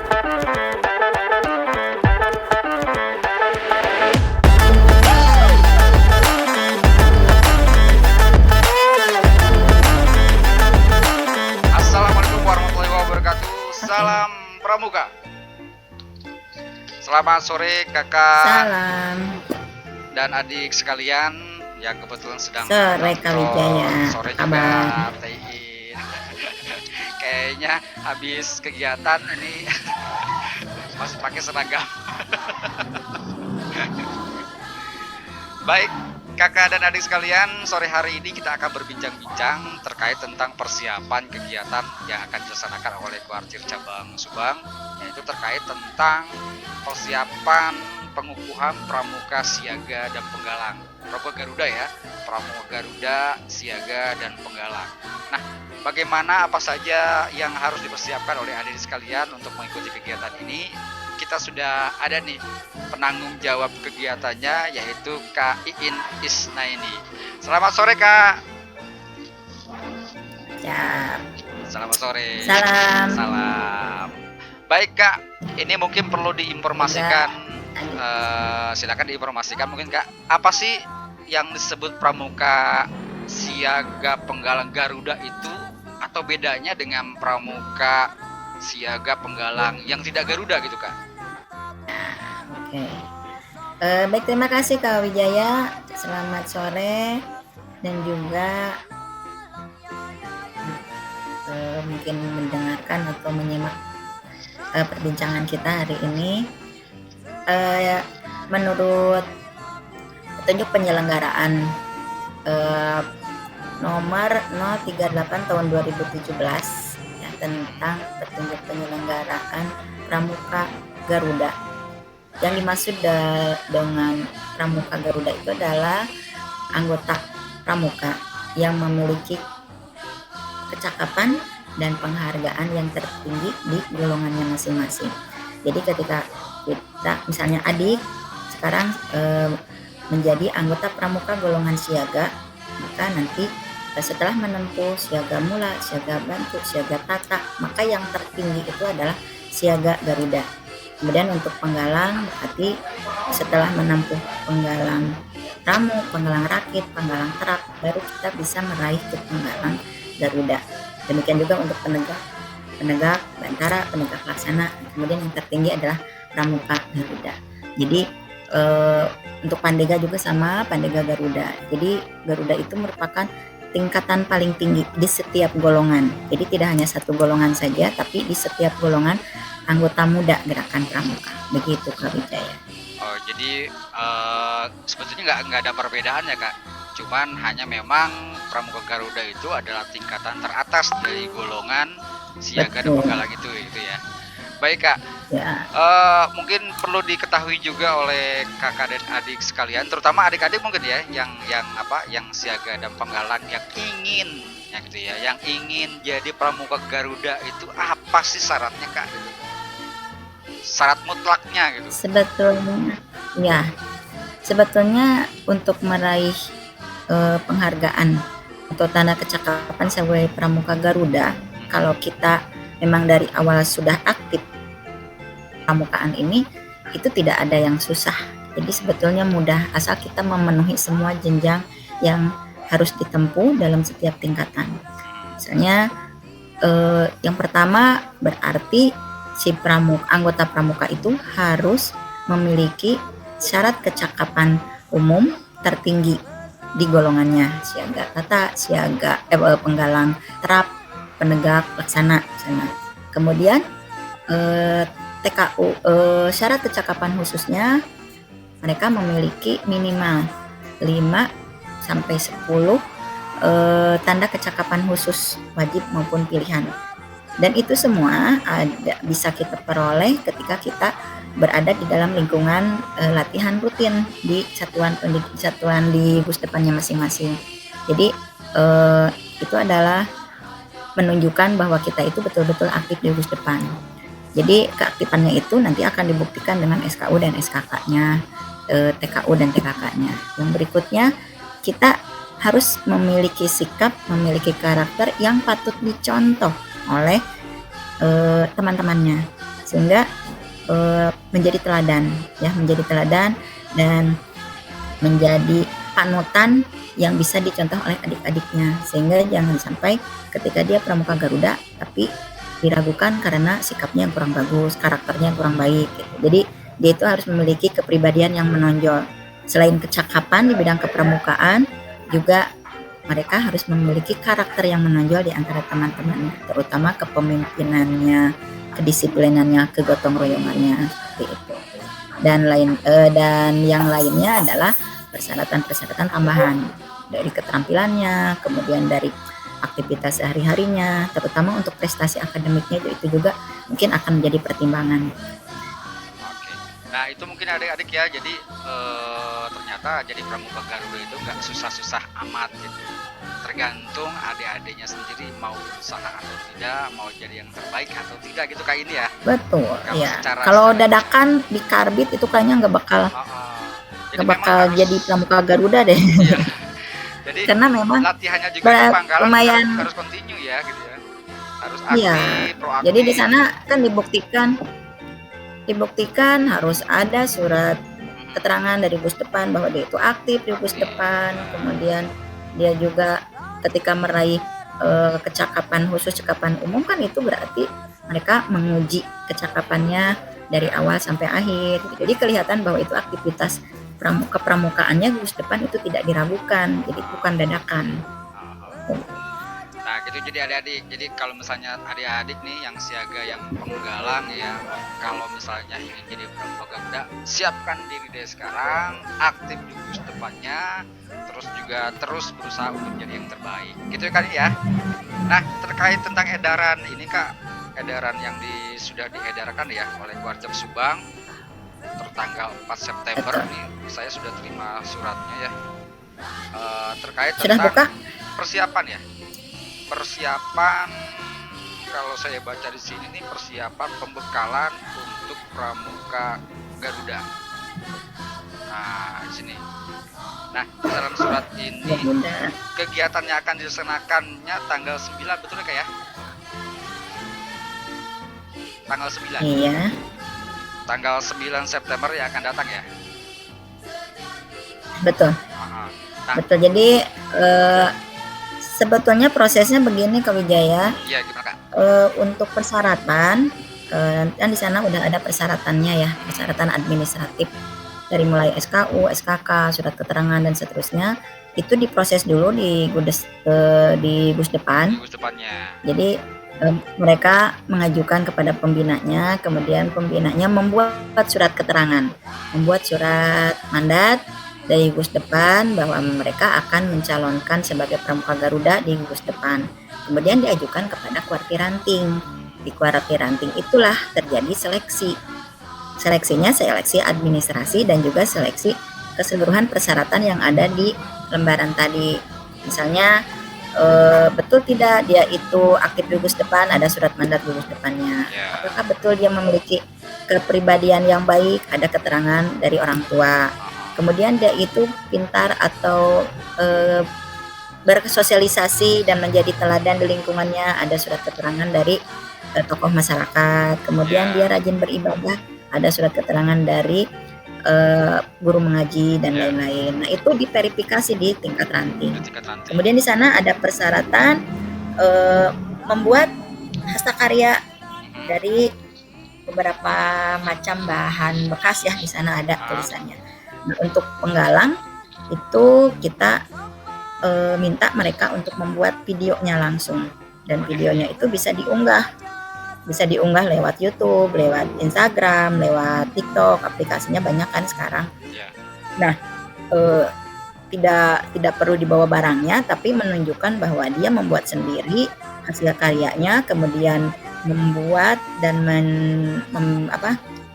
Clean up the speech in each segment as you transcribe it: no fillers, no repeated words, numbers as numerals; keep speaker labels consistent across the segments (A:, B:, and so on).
A: Assalamualaikum warahmatullahi wabarakatuh.
B: Oke.
A: Salam Pramuka. Selamat sore kakak
B: Salam.
A: dan adik sekalian yang kebetulan sedang
B: Sore Kak Wijaya.
A: nonton. Sore
B: Apa
A: juga
B: kabar?
A: Teh. Kayaknya habis kegiatan ini masih pakai seragam. Baik, kakak dan adik sekalian, sore hari ini kita akan berbincang-bincang terkait tentang persiapan kegiatan yang akan dilaksanakan oleh Kuartir Cabang Subang, yaitu terkait tentang persiapan pengukuhan Pramuka Siaga dan Penggalang. Pramuka Garuda ya, Pramuka Garuda, Siaga dan Penggalang. Nah, bagaimana apa saja yang harus dipersiapkan oleh adik sekalian untuk mengikuti kegiatan ini? Kita sudah ada nih penanggung jawab kegiatannya, yaitu Kak Iin Isnaini. Selamat sore Kak.
B: Siap.
A: Selamat sore.
B: Salam.
A: Salam. Baik Kak, ini mungkin perlu diinformasikan. Silakan diinformasikan mungkin Kak. Apa sih yang disebut Pramuka Siaga Penggalang Garuda itu, atau bedanya dengan Pramuka Siaga Penggalang yang tidak Garuda gitu Kak?
B: Oke. Baik, terima kasih Kak Wijaya. Selamat sore dan juga mungkin mendengarkan atau menyimak perbincangan kita hari ini. Menurut petunjuk penyelenggaraan nomor 038 tahun 2017 ya, tentang petunjuk penyelenggaraan Pramuka Garuda. Yang dimaksud dengan Pramuka Garuda itu adalah anggota pramuka yang memiliki kecakapan dan penghargaan yang tertinggi di golongannya masing-masing. Jadi ketika kita misalnya adik sekarang menjadi anggota pramuka golongan siaga, maka nanti setelah menempuh siaga mula, siaga bantu, siaga tata, maka yang tertinggi itu adalah siaga Garuda. Kemudian untuk penggalang berarti setelah menempuh penggalang ramu, penggalang rakit, penggalang terap, baru kita bisa meraih ke penggalang Garuda. Demikian juga untuk penegak, bantara, penegak laksana. Kemudian yang tertinggi adalah pramuka Garuda. Jadi untuk Pandega juga sama, Pandega Garuda. Jadi Garuda itu merupakan tingkatan paling tinggi di setiap golongan. Jadi tidak hanya satu golongan saja, tapi di setiap golongan anggota muda gerakan pramuka. Begitu Kak Wijaya.
A: Oh, jadi sebetulnya nggak ada perbedaan ya Kak. Cuman hanya memang Pramuka Garuda itu adalah tingkatan teratas dari golongan siaga dan
B: Betul.
A: penggalang itu ya. Baik Kak,
B: Ya,
A: mungkin perlu diketahui juga oleh kakak dan adik sekalian, terutama adik-adik mungkin ya, yang siaga dan penggalang yang ingin, ya gitu ya, yang ingin jadi Pramuka Garuda itu apa sih syaratnya Kak? Gitu. Syarat mutlaknya gitu.
B: sebetulnya untuk meraih penghargaan atau tanda kecakapan sebagai pramuka Garuda, kalau kita memang dari awal sudah aktif pramukaan ini, itu tidak ada yang susah. Jadi sebetulnya mudah asal kita memenuhi semua jenjang yang harus ditempuh dalam setiap tingkatan. Misalnya yang pertama berarti si anggota pramuka itu harus memiliki syarat kecakapan umum tertinggi di golongannya, siaga tata, siaga penggalang terap, penegak laksana misalnya. Kemudian TKU, syarat kecakapan khususnya mereka memiliki minimal 5 sampai 10 tanda kecakapan khusus wajib maupun pilihan. Dan itu semua bisa kita peroleh ketika kita berada di dalam lingkungan latihan rutin di satuan di Pusdepannya masing-masing. Jadi itu adalah menunjukkan bahwa kita itu betul-betul aktif di Pusdepan. Jadi keaktifannya itu nanti akan dibuktikan dengan SKU dan SKK-nya, TKU dan TKK-nya. Yang berikutnya kita harus memiliki sikap, memiliki karakter yang patut dicontoh oleh teman-temannya. sehingga menjadi teladan dan menjadi panutan yang bisa dicontoh oleh adik-adiknya, sehingga jangan sampai ketika dia pramuka Garuda tapi diragukan karena sikapnya yang kurang bagus, karakternya yang kurang baik gitu. Jadi dia itu harus memiliki kepribadian yang menonjol. Selain kecakapan di bidang kepramukaan, juga mereka harus memiliki karakter yang menonjol di antara teman-temannya, terutama kepemimpinannya, kedisiplinannya, kegotong royongannya seperti itu. Dan yang lainnya adalah persyaratan-persyaratan tambahan dari keterampilannya, kemudian dari aktivitas sehari-harinya, terutama untuk prestasi akademiknya itu juga mungkin akan menjadi pertimbangan.
A: Oke. Nah, itu mungkin adik-adik ya. Jadi ternyata jadi pramuka Garuda itu nggak susah-susah amat gitu. Tergantung adik-adiknya sendiri mau berusaha atau tidak, mau jadi yang terbaik atau tidak gitu kayak ini ya.
B: Betul,
A: Kalau
B: ya.
A: secara
B: Kalau dadakan di karbit itu kayaknya nggak bakal
A: Jadi memang harus
B: jadi pramuka Garuda deh.
A: iya. Jadi
B: Karena memang
A: latihannya juga di Pangkalan
B: lumayan,
A: harus continue ya gitu ya. Harus
B: iya.
A: aktif, proaktif.
B: Jadi di sana kan dibuktikan harus ada surat keterangan dari Pusdepan bahwa dia itu aktif di Pusdepan. Kemudian dia juga ketika meraih kecakapan khusus, cakapan umum, kan itu berarti mereka menguji kecakapannya dari awal sampai akhir. Jadi kelihatan bahwa itu aktivitas kepramukaannya di Pusdepan itu tidak diragukan, jadi bukan dadakan.
A: Nah gitu, jadi adik-adik, jadi kalau misalnya adik-adik nih yang siaga, yang penggalang ya, kalau misalnya ingin jadi pramuka Garuda, siapkan diri dari sekarang, aktif di depannya, terus juga terus berusaha untuk jadi yang terbaik gitu ya kali ya. Nah terkait tentang edaran ini Kak, edaran yang sudah diedarkan ya oleh Kuarcap Subang tertanggal 4 September nih, saya sudah terima suratnya ya, terkait
B: Sudah
A: tentang
B: buka?
A: persiapan kalau saya baca di sini nih, persiapan pembekalan untuk pramuka Garuda. Nah di sini, nah dalam surat ini kegiatannya akan dilaksanakannya tanggal 9, betul Kak ya? Tanggal 9.
B: Iya.
A: Tanggal 9 September yang akan datang ya.
B: Betul.
A: Nah,
B: Betul. Jadi sebetulnya prosesnya begini Kak Wijaya.
A: Iya, gimana Kak?
B: Untuk persyaratan, kan di sana udah ada persyaratannya ya, persyaratan administratif dari mulai SKU, SKK, surat keterangan dan seterusnya. Itu diproses dulu di Pusdepan.
A: Di Pusdepannya.
B: Jadi mereka mengajukan kepada pembinanya, kemudian pembinanya membuat surat keterangan, membuat surat mandat dari Pusdepan bahwa mereka akan mencalonkan sebagai pramuka Garuda di Pusdepan. Kemudian diajukan kepada Kuartiranting. Di Kuartiranting itulah terjadi seleksi. Seleksinya seleksi administrasi dan juga seleksi keseluruhan persyaratan yang ada di lembaran tadi. Misalnya betul tidak dia itu aktif di Pusdepan, ada surat mandat di Pusdepannya. Apakah betul dia memiliki kepribadian yang baik, ada keterangan dari orang tua. Kemudian dia itu pintar atau bersosialisasi dan menjadi teladan di lingkungannya, ada surat keterangan dari tokoh masyarakat. Kemudian dia rajin beribadah, ada surat keterangan dari guru mengaji dan lain-lain. Nah itu diverifikasi di tingkat ranting. Kemudian di sana ada persyaratan membuat hastakarya dari beberapa macam bahan bekas ya, di sana ada tulisannya. Nah, untuk penggalang itu kita minta mereka untuk membuat videonya langsung, dan videonya itu bisa diunggah lewat YouTube, lewat Instagram, lewat TikTok, aplikasinya banyak kan sekarang. Nah, tidak perlu dibawa barangnya, tapi menunjukkan bahwa dia membuat sendiri hasil karyanya, kemudian membuat dan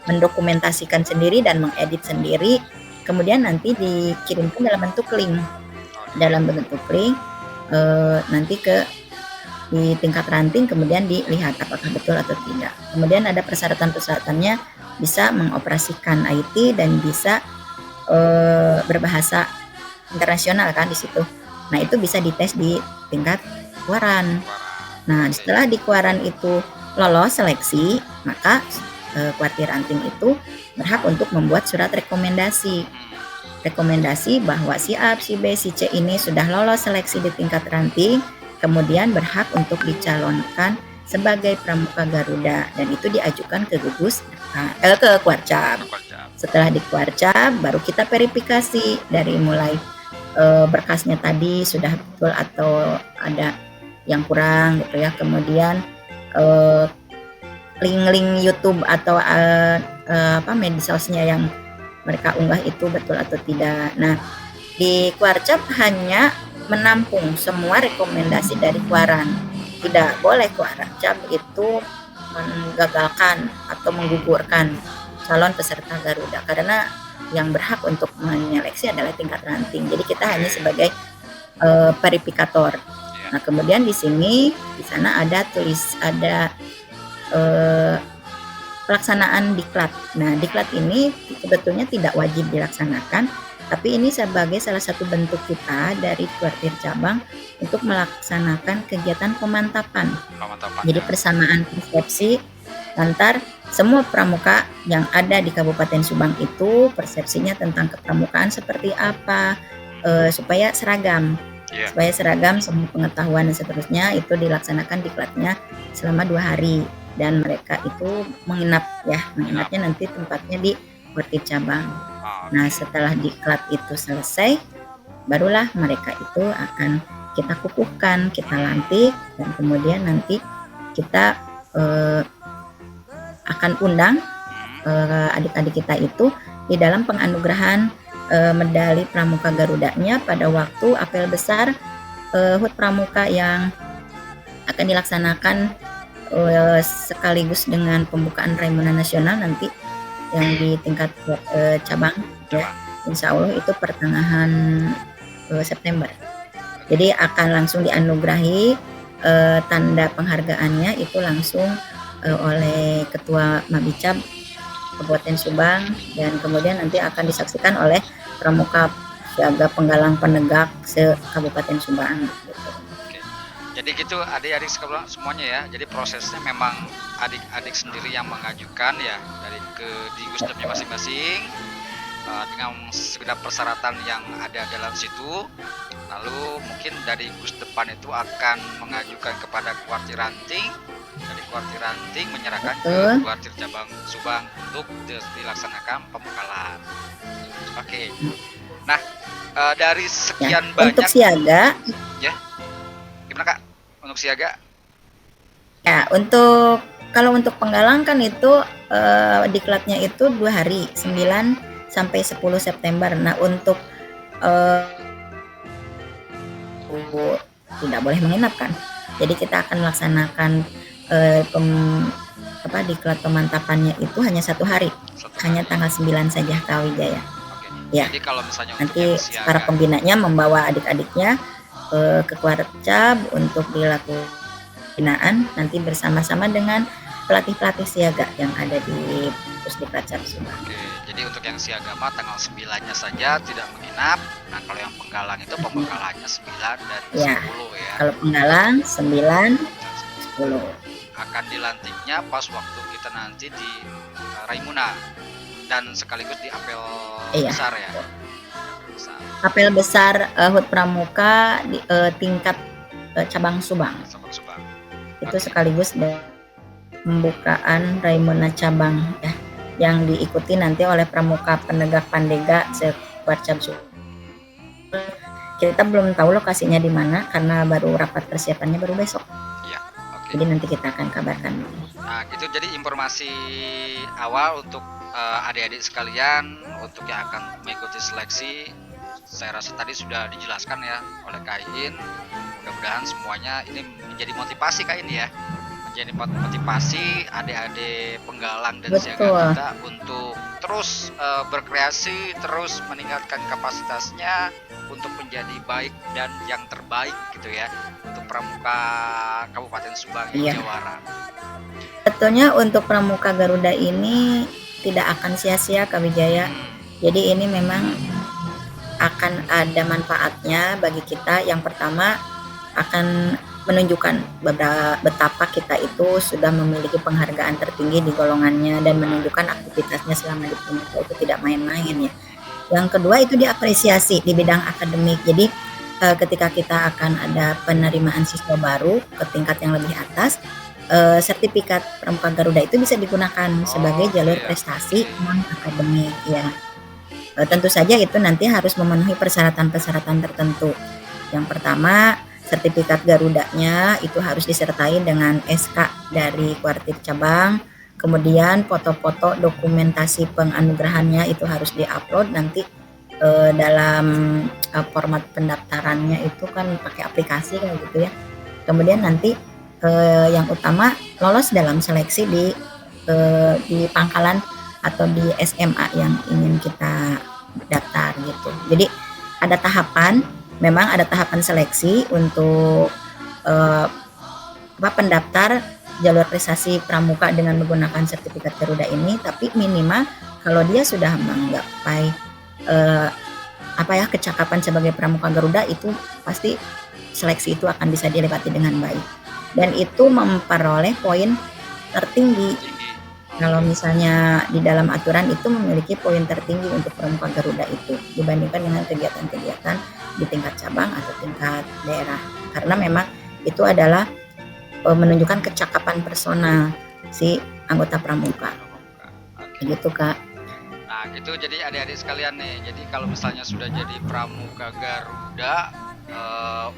B: mendokumentasikan sendiri dan mengedit sendiri, kemudian nanti dikirimkan dalam bentuk link, nanti di tingkat ranting, kemudian dilihat apakah betul atau tidak. Kemudian ada persyaratan-persyaratannya, bisa mengoperasikan IT dan bisa berbahasa internasional kan di situ. Nah itu bisa dites di tingkat Kuaran. Nah setelah di Kuaran itu lolos seleksi, maka Kuartir Ranting itu berhak untuk membuat surat rekomendasi bahwa si A, si B, si C ini sudah lolos seleksi di tingkat ranting, kemudian berhak untuk dicalonkan sebagai pramuka Garuda, dan itu diajukan ke ke Kuarcap. Setelah di Kuarcap baru kita verifikasi dari mulai berkasnya tadi sudah betul atau ada yang kurang gitu ya, kemudian link-link YouTube atau medsosnya yang mereka unggah itu betul atau tidak. Nah, di Kuarcap hanya menampung semua rekomendasi dari Kuaran. Tidak boleh Kuarcap itu menggagalkan atau menggugurkan calon peserta Garuda, karena yang berhak untuk menyeleksi adalah tingkat ranting. Jadi kita hanya sebagai verifikator. Nah, kemudian di sana ada pelaksanaan diklat. Nah, diklat ini sebetulnya tidak wajib dilaksanakan, tapi ini sebagai salah satu bentuk kita dari Kuartir Cabang untuk melaksanakan kegiatan pemantapan. Jadi persamaan persepsi antar semua pramuka yang ada di Kabupaten Subang itu, persepsinya tentang kepramukaan seperti apa, supaya seragam. Supaya seragam, semua pengetahuan dan seterusnya itu dilaksanakan diklatnya selama 2 hari. Dan mereka itu menginapnya nanti tempatnya di Kuartir Cabang. Nah, setelah diklat itu selesai, barulah mereka itu akan kita kukuhkan, kita lantik, dan kemudian nanti kita akan undang adik-adik kita itu di dalam penganugerahan medali Pramuka Garudanya pada waktu apel besar HUT Pramuka yang akan dilaksanakan sekaligus dengan pembukaan Raimuna Nasional nanti yang di tingkat cabang ya, insya Allah itu pertengahan September. Jadi akan langsung dianugerahi tanda penghargaannya itu langsung oleh Ketua Mabicab Kabupaten Subang, dan kemudian nanti akan disaksikan oleh pramuka siaga penggalang penegak se-Kabupaten Subang gitu.
A: Jadi gitu adik-adik semuanya ya. Jadi prosesnya memang adik-adik sendiri yang mengajukan ya di Gusdepnya masing-masing dengan segenap persyaratan yang ada dalam situ. Lalu mungkin dari Gusdepan itu akan mengajukan kepada Kuartir Ranting, dari Kuartir Ranting menyerahkan ke Kuartir Cabang Subang untuk dilaksanakan pembekalan. Oke. Nah, dari sekian banyak
B: untuk siaga
A: ya. Gimana Kak? Untuk siaga?
B: Ya, kalau untuk penggalang kan itu diklatnya itu 2 hari, 9 sampai 10 September. Nah, untuk tidak boleh menginap kan. Jadi kita akan melaksanakan diklat pemantapannya itu hanya 1 hari. Hanya tanggal 9 saja Kak Wijaya. Ya.
A: Jadi kalau misalnya
B: nanti para pembinanya membawa adik-adiknya ke Kuarcap untuk dilakukan binaan nanti bersama-sama dengan pelatih-pelatih siaga yang ada di Pusdiklat Subang.
A: Oke, jadi untuk yang siaga mah tanggal 9-nya saja tidak menginap. Nah, kalau yang penggalang itu pembekalannya 9 dan 10 ya.
B: Kalau penggalang 9 10.
A: Akan dilantiknya pas waktu kita nanti di Raimuna dan sekaligus di apel besar ya.
B: Apel besar HUT Pramuka di tingkat cabang Subang. Itu sekaligus pembukaan Raimuna cabang ya, yang diikuti nanti oleh pramuka penegak Pandega se-Kuarcap Subang. Kita belum tahu lokasinya di mana karena baru rapat persiapannya baru besok.
A: Ya, oke.
B: Jadi nanti kita akan kabarkan.
A: Nah, gitu jadi informasi awal untuk adik-adik sekalian untuk yang akan mengikuti seleksi. Saya rasa tadi sudah dijelaskan ya oleh Kak Iin. Mudah-mudahan semuanya ini menjadi motivasi Kak Iin ya. Menjadi motivasi adik-adik penggalang dan siaga kita untuk terus berkreasi, terus meningkatkan kapasitasnya untuk menjadi baik dan yang terbaik gitu ya untuk pramuka Kabupaten Subang yang jawara.
B: Sebetulnya untuk pramuka Garuda ini tidak akan sia-sia Kak Wijaya. Jadi ini memang akan ada manfaatnya bagi kita. Yang pertama akan menunjukkan betapa kita itu sudah memiliki penghargaan tertinggi di golongannya dan menunjukkan aktivitasnya selama di Pramuka itu tidak main-main ya. Yang kedua itu diapresiasi di bidang akademik. Jadi ketika kita akan ada penerimaan siswa baru ke tingkat yang lebih atas, sertifikat Pramuka Garuda itu bisa digunakan sebagai jalur
A: iya.
B: prestasi non akademik ya. Tentu saja itu nanti harus memenuhi persyaratan-persyaratan tertentu. Yang pertama, sertifikat Garudanya itu harus disertai dengan SK dari Kuartir cabang, kemudian foto-foto dokumentasi penganugerahannya itu harus diupload nanti dalam format pendaftarannya itu kan pakai aplikasi kayak gitu ya. Kemudian nanti yang utama lolos dalam seleksi di pangkalan atau di SMA yang ingin kita daftar gitu. Jadi ada tahapan, memang ada tahapan seleksi untuk pendaftar jalur prestasi pramuka dengan menggunakan sertifikat Garuda ini, tapi minimal kalau dia sudah menggapai kecakapan sebagai pramuka Garuda itu pasti seleksi itu akan bisa dilewati dengan baik dan itu memperoleh poin tertinggi.
A: Tinggi.
B: Kalau misalnya di dalam aturan itu memiliki poin tertinggi untuk pramuka Garuda itu dibandingkan dengan kegiatan-kegiatan di tingkat cabang atau tingkat daerah, karena memang itu adalah menunjukkan kecakapan personal si anggota pramuka.
A: Oke.
B: Gitu Kak.
A: Nah, gitu jadi adik-adik sekalian nih. Jadi kalau misalnya sudah jadi pramuka Garuda,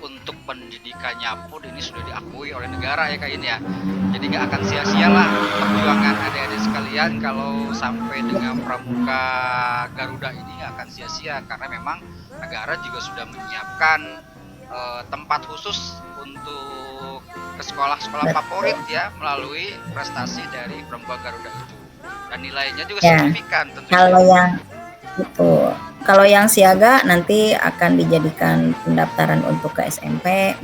A: untuk pendidikannya pun ini sudah diakui oleh negara ya Kak ini ya. Jadi nggak akan sia-sia lah perjuangan adik-adik sekalian kalau sampai dengan pramuka Garuda ini nggak akan sia-sia karena memang negara juga sudah menyiapkan tempat khusus untuk ke sekolah-sekolah favorit ya melalui prestasi dari pramuka Garuda itu. Dan nilainya juga
B: Ya.
A: signifikan tentunya.
B: Kalau yang siaga nanti akan dijadikan pendaftaran untuk ke SMP.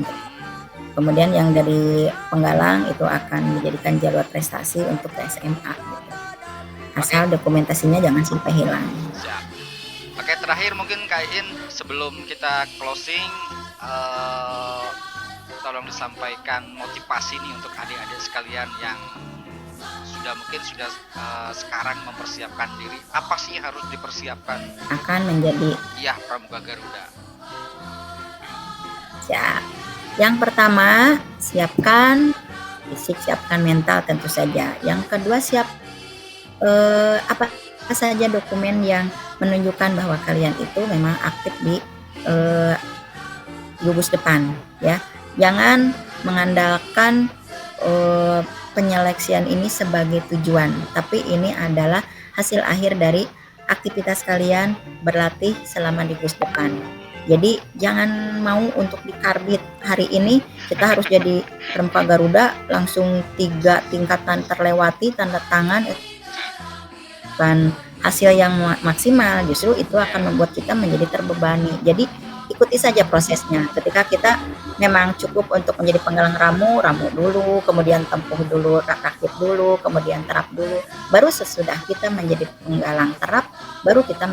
B: Kemudian yang dari penggalang itu akan dijadikan jalur prestasi untuk ke SMA gitu. Asal dokumentasinya jangan sampai hilang.
A: Siap. Oke, terakhir mungkin Kak In sebelum kita closing, tolong disampaikan motivasi nih untuk adik-adik sekalian yang mungkin sudah sekarang mempersiapkan diri. Apa sih yang harus dipersiapkan?
B: Akan menjadi
A: pramuka Garuda.
B: Siap. Yang pertama, siapkan fisik, siapkan mental tentu saja. Yang kedua, siap apa saja dokumen yang menunjukkan bahwa kalian itu memang aktif di gugus depan ya. Jangan mengandalkan penyeleksian ini sebagai tujuan, tapi ini adalah hasil akhir dari aktivitas kalian berlatih selama di gugus depan. Jadi jangan mau untuk dikarbit hari ini kita harus jadi pramuka Garuda langsung 3 tingkatan terlewati tanda tangan dan hasil yang maksimal, justru itu akan membuat kita menjadi terbebani. Jadi ikuti saja prosesnya. Ketika kita memang cukup untuk menjadi penggalang ramu dulu, kemudian tempuh dulu, rakit dulu, kemudian terap dulu. Baru sesudah kita menjadi penggalang terap, baru kita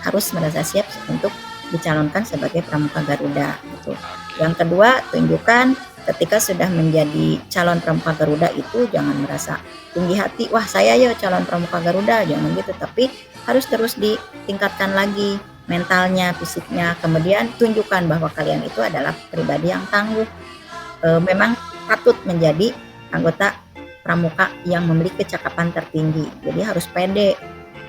B: harus merasa siap untuk dicalonkan sebagai pramuka Garuda gitu. Yang kedua, tunjukkan ketika sudah menjadi calon pramuka Garuda itu jangan merasa tinggi hati, wah saya ya calon pramuka Garuda, jangan gitu, tapi harus terus ditingkatkan lagi mentalnya, fisiknya, kemudian tunjukkan bahwa kalian itu adalah pribadi yang tangguh, memang patut menjadi anggota pramuka yang memiliki kecakapan tertinggi. Jadi harus pede,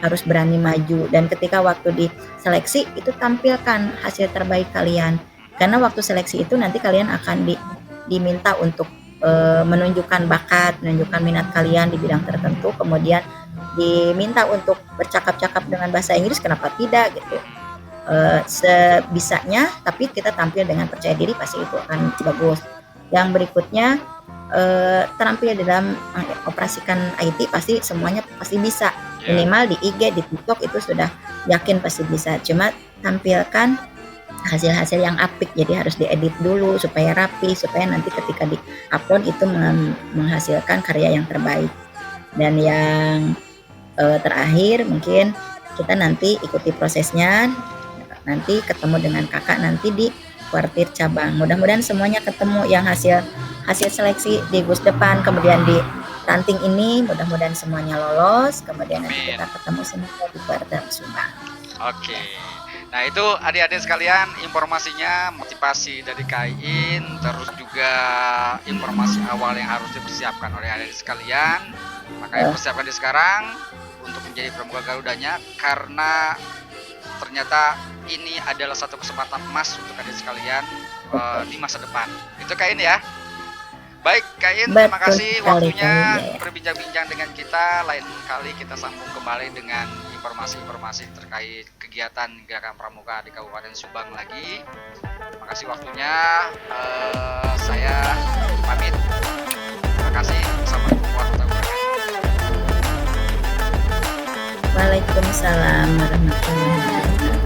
B: harus berani maju, dan ketika waktu diseleksi itu tampilkan hasil terbaik kalian, karena waktu seleksi itu nanti kalian akan diminta untuk menunjukkan bakat, menunjukkan minat kalian di bidang tertentu, kemudian diminta untuk bercakap-cakap dengan bahasa Inggris, kenapa tidak gitu. Sebisanya, tapi kita tampil dengan percaya diri, pasti itu akan bagus. Yang berikutnya, terampil dalam mengoperasikan IT, pasti semuanya pasti bisa. Minimal di IG, di TikTok itu sudah yakin pasti bisa. Cuma tampilkan hasil-hasil yang apik, jadi harus diedit dulu supaya rapi, supaya nanti ketika di-upload itu menghasilkan karya yang terbaik. Dan yang terakhir mungkin kita nanti ikuti prosesnya, nanti ketemu dengan kakak nanti di kuartir cabang. Mudah-mudahan semuanya ketemu yang hasil seleksi di GUS depan, kemudian di ranting ini, mudah-mudahan semuanya lolos, kemudian nanti
A: Amin.
B: kita ketemu semua di kuartir Subang.
A: Oke. Nah, itu adik-adik sekalian informasinya, motivasi dari Kain, terus juga informasi awal yang harus dipersiapkan oleh adik-adik sekalian. Makanya persiapkan di sekarang untuk menjadi pramuka Garudanya, karena ternyata ini adalah satu kesempatan emas untuk adik sekalian di masa depan. Itu Kain ya. Baik, Kain, terima
B: Betul
A: kasih
B: sekali,
A: waktunya
B: Kak, ya.
A: berbincang-bincang dengan kita. Lain kali kita sambung kembali dengan informasi-informasi terkait kegiatan Gerakan Pramuka di Kabupaten Subang lagi. Terima kasih waktunya. Saya pamit. Terima kasih. Assalamualaikum warahmatullahi wabarakatuh.
B: Waalaikumsalam warahmatullahi wabarakatuh.